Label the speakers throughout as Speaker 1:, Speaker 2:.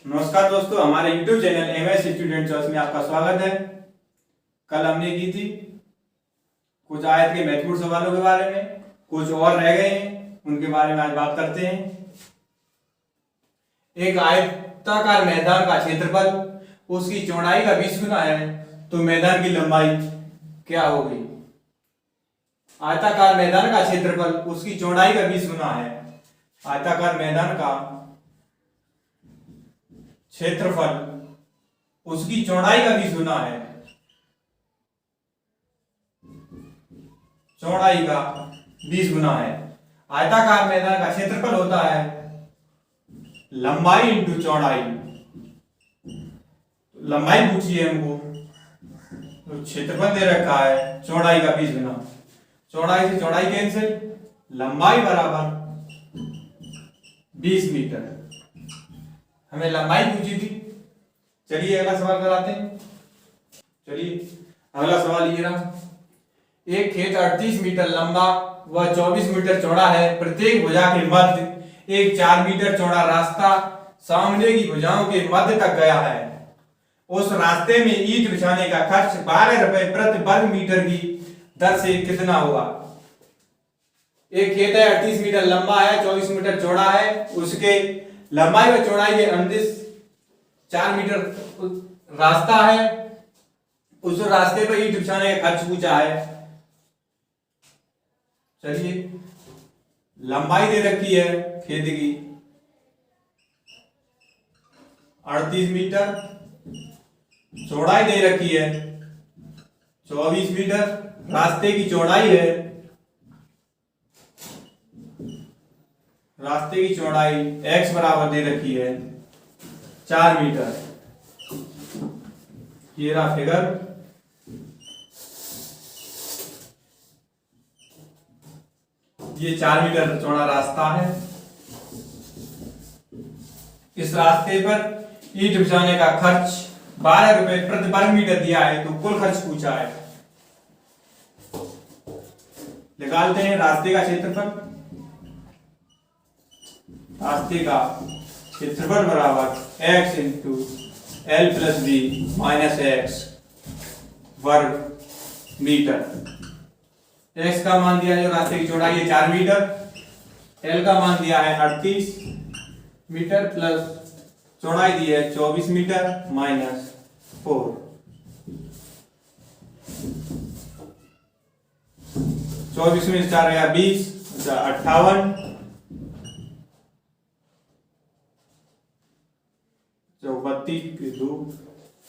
Speaker 1: नमस्कार दोस्तों, हमारे YouTube channel MS student choice में आपका स्वागत है। कल हमने की थी कुछ आयत के महत्वपूर्ण सवालों के बारे में, कुछ और रह गए हैं, उनके बारे में आज बात करते हैं। एक आयताकार मैदान का क्षेत्रफल उसकी चौड़ाई का 20 गुना है, तो मैदान की लंबाई क्या होगी? आयताकार मैदान का क्षेत्रफल उसकी चौड़ाई का 20 गुना है। आयताकार मैदान का क्षेत्रफल उसकी चौड़ाई का 20 गुना है। चौड़ाई का 20 गुना है। आयताकार मैदान का क्षेत्रफल होता है लंबाई इंटू चौड़ाई। लंबाई पूछी है हमको, तो क्षेत्रफल दे रखा है चौड़ाई का 20 गुना। चौड़ाई से चौड़ाई कैंसिल, लंबाई बराबर 20 मीटर। हमें लंबाई पूछी थी। चलिए अगला सवाल कराते हैं। चलिए अगला सवाल ये रहा। एक खेत 38 मीटर लंबा व 24 मीटर चौड़ा है। प्रत्येक भुजा के मध्य एक 4 मीटर चौड़ा रास्ता सामने की भुजाओं के मध्य तक गया है। उस रास्ते में ईंट बिछाने का खर्च 12 रुपए प्रति वर्ग मीटर की दर से कितना होगा? एक खेत है, 38 मीटर लंबा है, 24 मीटर चौड़ा है। उसके लंबाई व चौड़ाई के अनुदिश 4 मीटर रास्ता है। उस रास्ते पर ईंट बिछाने का खर्च पूछा है। चलिए लंबाई दे रखी है खेत की 38 मीटर, चौड़ाई दे रखी है 24 मीटर, रास्ते की चौड़ाई है, रास्ते की चौड़ाई x बराबर दे रखी है 4 मीटर। ये रहा फिगर। ये 4 मीटर चौड़ा रास्ता है। इस रास्ते पर ईंट बिछाने का खर्च 12 रुपए प्रति वर्ग मीटर दिया है, तो कुल खर्च पूछा है। निकालते हैं रास्ते का क्षेत्रफल। रास्ते का क्षेत्रफल बराबर x into l plus b minus x वर्ग मीटर। x का मान दिया है, जो रास्ते की चौड़ाई है 4 मीटर, l का मान दिया है 38 मीटर प्लस चौड़ाई दी है 24 मीटर माइनस 4। 24 में 4 गया 20, 58, 32 के 2,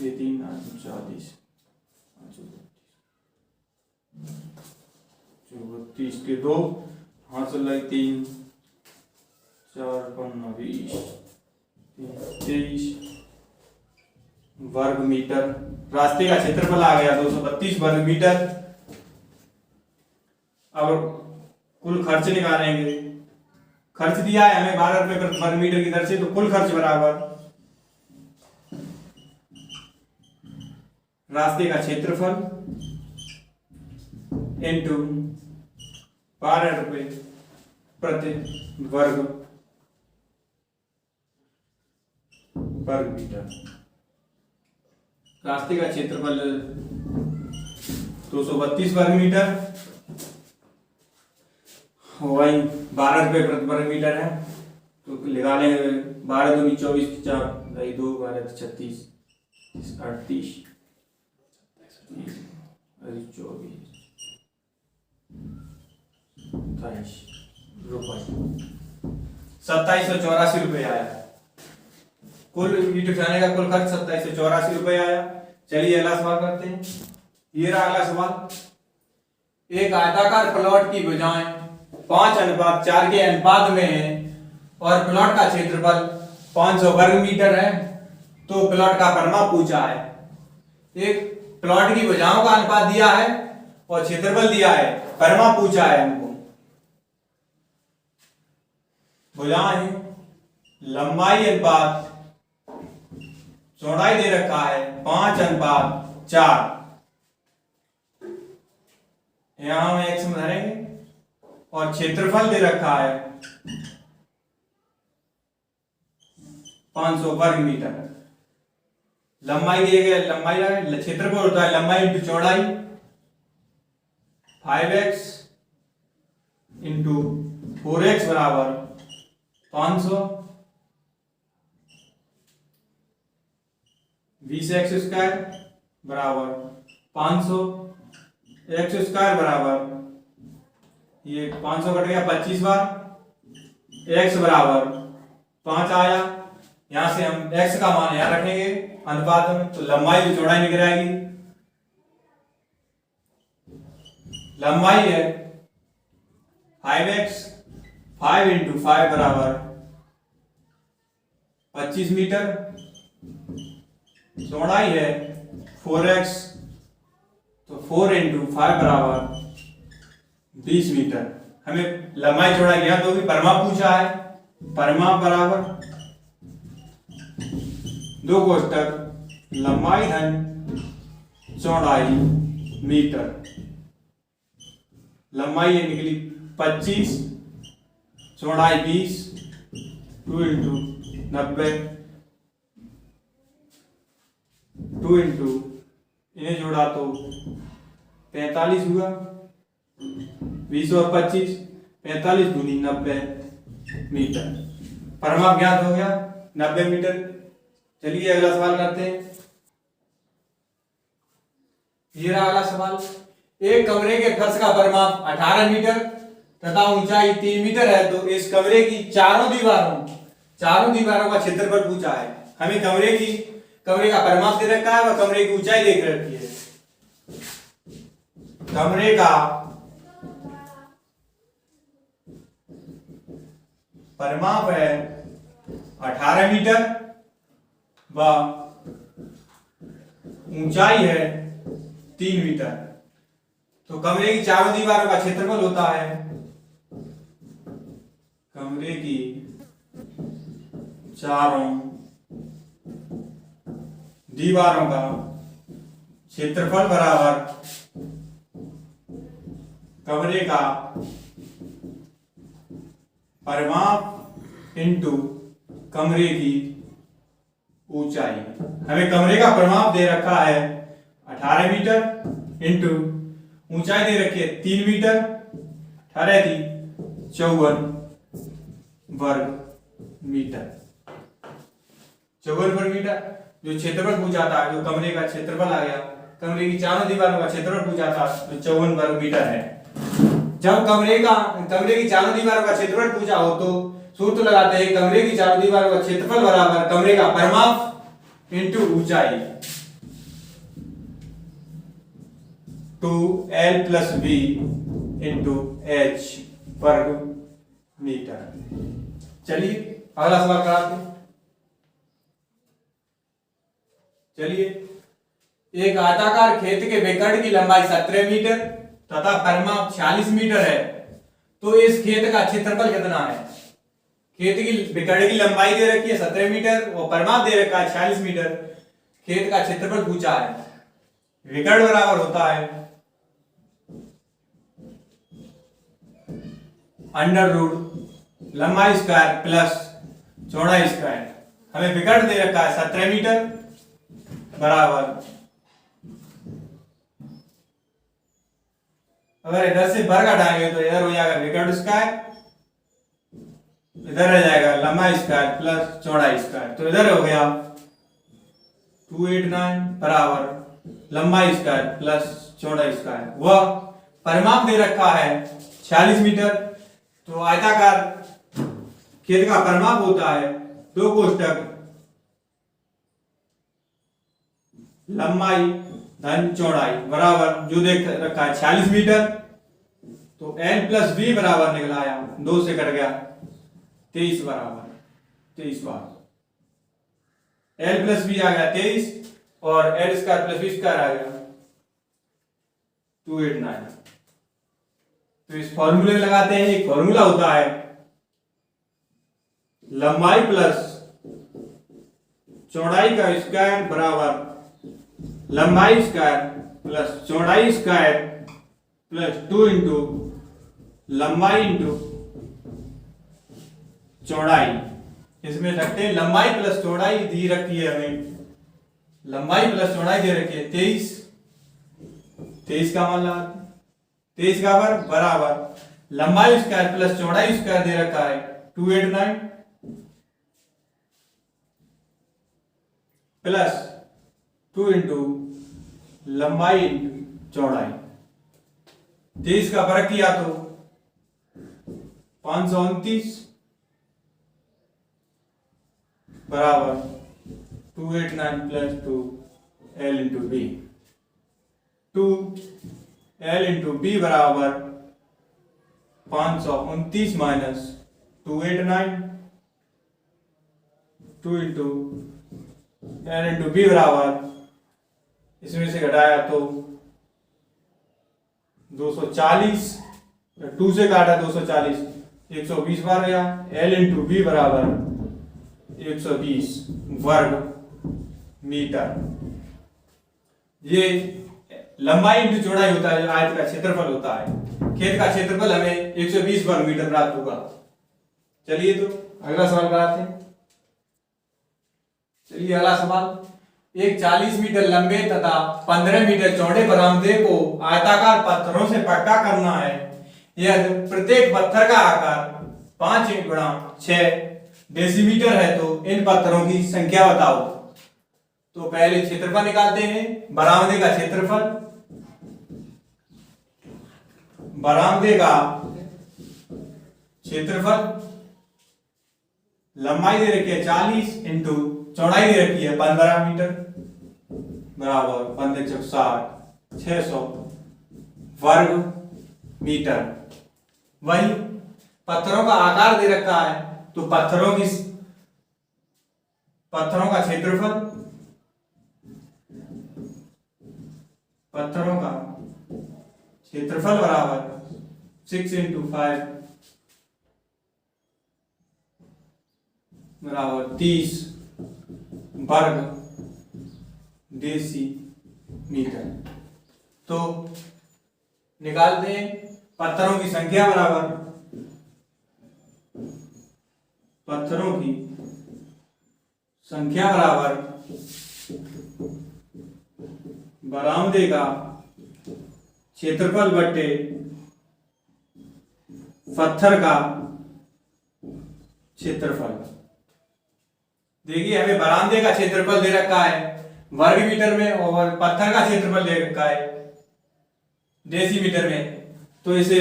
Speaker 1: ये 3 40, 32 के 2, हाथ से लगे 3, 4 15 20, 23 वर्ग मीटर। रास्ते का क्षेत्रफल आ गया 232 वर्ग मीटर। अब कुल खर्च निकालेंगे। खर्च दिया है हमें 12 रुपए प्रति वर्ग मीटर की दर से, तो कुल खर्च बराबर रास्ते का क्षेत्रफल इंटू 12 रुपए प्रति वर्ग मीटर। रास्ते का क्षेत्रफल 232 वर्ग मीटर, वही 12 रुपए प्रति वर्ग मीटर है, तो लगा लेंगे 12 दूनी 24, 4 2 12 36, 38 24 27 रुपए आया। कुल ईंट बिछाने का कुल खर्च 2784 रुपए आया। चलिए अगला सवाल करते हैं। ये रहा अगला सवाल। एक आयताकार प्लॉट की भुजाएं 5:4 के अनुपात में है और प्लॉट का क्षेत्रफल 500 वर्ग मीटर है, तो प्लॉट का परिमाप पूछा है। एक प्लॉट की भुजाओं का अनुपात दिया है और क्षेत्रफल दिया है, परिमाप पूछा है हमको। भुजाएं लंबाई अनुपात चौड़ाई दे रखा है 5:4। यहां हम x में धरेंगे और क्षेत्रफल दे रखा है 500 वर्ग मीटर। लंबाई दिए गए, लंबाई क्षेत्रफल होता है लंबाई इंटू चौड़ाई, 5x इंटू 4x बराबर 500, 20x स्क्वायर बराबर 500, x स्क्वायर बराबर ये 500 कट गया 25 बार, x बराबर 5 आया। यहां से हम x का मान यहां रखेंगे अनुपात में, तो लंबाई की चौड़ाई निकल आएगी। लंबाई है 5x, 5 इंटू 5 बराबर 25 मीटर, चौड़ाई है 4x, तो 4 इंटू 5 बराबर 20 मीटर। हमें लंबाई चौड़ाई यहां तो भी परिमाप पूछा है, परिमाप बराबर दो कोष्टक लंबाई धन चौड़ाई मीटर। लंबाई ये निकली 25, चौड़ाई 20, 2 इंटू 90, 2 इंटू इन्हें जोड़ा तो 45 हुआ, 20 और 25, 45 दूनी 90 मीटर। परिमाप ज्ञात हो गया 90 मीटर। चलिए अगला सवाल करते हैं। ये रहा अगला सवाल। एक कमरे के फर्श का परिमाप 18 मीटर तथा ऊंचाई 3 मीटर है, तो इस कमरे की चारों दीवारों का क्षेत्रफल पूछा है। हमें कमरे का परिमाप दे रखा है और कमरे की ऊंचाई देख रखी है। कमरे का परिमाप है 18 मीटर व ऊंचाई है 3 मीटर। तो कमरे की चारों दीवारों का क्षेत्रफल होता है, कमरे की चारों दीवारों का क्षेत्रफल बराबर कमरे का परिमाप इंटू कमरे की ऊंचाई। हमें कमरे का परिमाप दे रखा है 18 मीटर इंटू ऊंचाई दे रखी है 3 मीटर, 18 थी 54 वर्ग मीटर। 54 वर्ग मीटर जो क्षेत्रफल पूछा था, जो कमरे का क्षेत्रफल आ गया, कमरे की चारों दीवारों का क्षेत्रफल पूछा था जो 54 वर्ग मीटर है। जब कमरे की चारों दीवारों का क्षेत्रफल पूछा हो तो सूत्र लगाते हैं कमरे की चारों दीवारों का क्षेत्रफल बराबर कमरे का परिमाप इंटू ऊंचाई, 2l plus b into h वर्ग मीटर। चलिए अगला सवाल कराते हैं। चलिए, एक आयताकार खेत के बेकड़ की लंबाई 17 मीटर तथा परिमाप 46 मीटर है, तो इस खेत का क्षेत्रफल कितना है? खेत की बेकड़ की लंबाई दे रखी है 17 मीटर और परिमाप दे रखा है 46 मीटर। खेत का क्षेत्रफल पूछा है। बेकड़ बराबर होता है अंडर रूट लंबाई स्क्वायर प्लस चौड़ाई स्क्वायर। हमें बेकड़ दे रखा है 17 मीटर बराबर, अगर इधर से वर्ग हटाएंगे तो इधर हो जाएगा बेकड़ स्क्वायर, इधर रह जाएगा लंबाई स्क्वायर प्लस चौड़ाई स्क्वायर, तो इधर हो गया 289 बराबर लंबाई स्क्वायर प्लस चौड़ाई स्क्वायर। वह परिमाप दे रखा है 46 मीटर। तो आयताकार खेत का परिमाप होता है दो कोष्टक लंबाई धन चौड़ाई बराबर जो देख रखा है 46 मीटर, तो n प्लस b बराबर निकला आया, 2 से कट गया 23 बराबर 23 बार l प्लस b आ गया 23 और l square plus b square आ गया 289। तो इस फॉर्मूले लगाते हैं। एक फॉर्मूला होता है लंबाई प्लस चौड़ाई का स्क्वायर बराबर लंबाई स्क्वायर प्लस चौड़ाई स्क्वायर प्लस 2 इंटू लंबाई इंटू चौड़ाई इसमें रखते हैं लंबाई प्लस चौड़ाई दी रखी है हमें, लंबाई प्लस चौड़ाई दे रखी है 23, 23 का मान लगा, 23 का वर्ग बराबर लंबाई स्क्वायर प्लस चौड़ाई स्क्वायर दे रखा है 289 प्लस 2 इंटू लंबाई इंटू चौड़ाई, 23 का वर्ग किया तो 529 बराबर 289 plus 2 L into b, 2 L into B बराबर 529 minus 289, 2 into L into B बराबर इसमें से घटाया तो 240, 2 से काटा 240, 120 बार गया। L इंटू बी बराबर 120 वर्ग मीटर। ये लंबाई इंटू चौड़ाई होता है, जो आयत का क्षेत्रफल होता है। खेत का क्षेत्रफल हमें 120 वर्ग मीटर प्राप्त होगा। चलिए तो अगला सवाल कराते हैं। चलिए अगला सवाल, एक 40 मीटर लंबे तथा 15 मीटर चौड़े बरामदे को आयताकार पत्थरों से पक्का करना है। यह प्रत्येक पत्थर का आकार 5 गुणा 6 डेसीमीटर है, तो इन पत्थरों की संख्या बताओ। तो पहले क्षेत्रफल निकालते हैं, बरामदे का क्षेत्रफल, बरामदे का क्षेत्रफल, लंबाई दे रखी है 40 इंटू चौड़ाई दे रखी है 15 मीटर बराबर 15 × 60 600 वर्ग मीटर। वही पत्थरों का आकार दे रखा है, तो पत्थरों का क्षेत्रफल, पत्थरों का क्षेत्रफल बराबर 6 इंटू 5 बराबर 30 वर्ग डेसीमीटर। तो निकालते हैं पत्थरों की संख्या बराबर, पत्थरों की संख्या बराबर बरामदे का क्षेत्रफल बटे पत्थर का क्षेत्रफल। देखिए हमें बरामदे का क्षेत्रफल दे रखा है वर्ग मीटर में और पत्थर का क्षेत्रफल दे रखा है डेसीमीटर में, तो इसे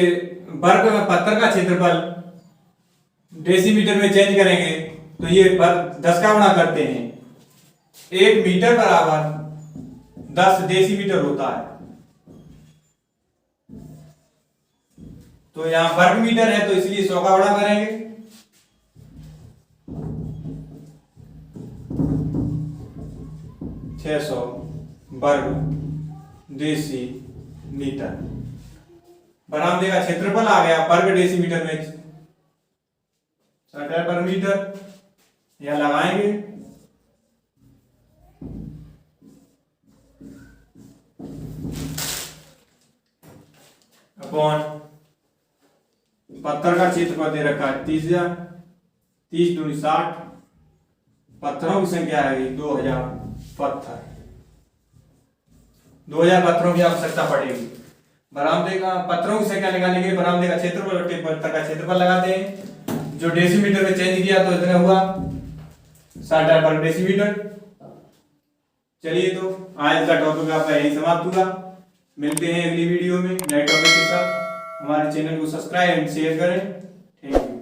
Speaker 1: वर्ग में पत्थर का क्षेत्रफल डेसीमीटर में चेंज करेंगे तो ये 10 का गुणा करते हैं, 1 मीटर बराबर 10 डेसीमीटर होता है। तो यहां वर्ग मीटर है तो इसलिए 100 का गुणा करेंगे, वर्ग डेसीमीटर। बरामदे का क्षेत्रफल आ गया वर्ग डेसीमीटर में 60 वर्ग मीटर। यहां लगाएंगे अपॉन पत्थर का क्षेत्रफल दे रखा है 30,000, 30 दूनी 60, पत्थरों की संख्या है 2000 पत्थर, 2000 पत्थरों की आवश्यकता पड़ेगी। बरामदे का पत्थरों की संख्या निकालने के लिए बरामदे का क्षेत्रफल बटे पत्थर का क्षेत्रफल लगाते हैं, जो डेसीमीटर में चेंज किया तो इतना हुआ 60 वर्ग डेसीमीटर। चलिए तो आज का टॉपिक आपका यही समाप्त हुआ। मिलते हैं अगली वीडियो में नए टॉपिक के साथ। हमारे चैनल को सब्सक्राइब एंड शेयर करें। Thank you.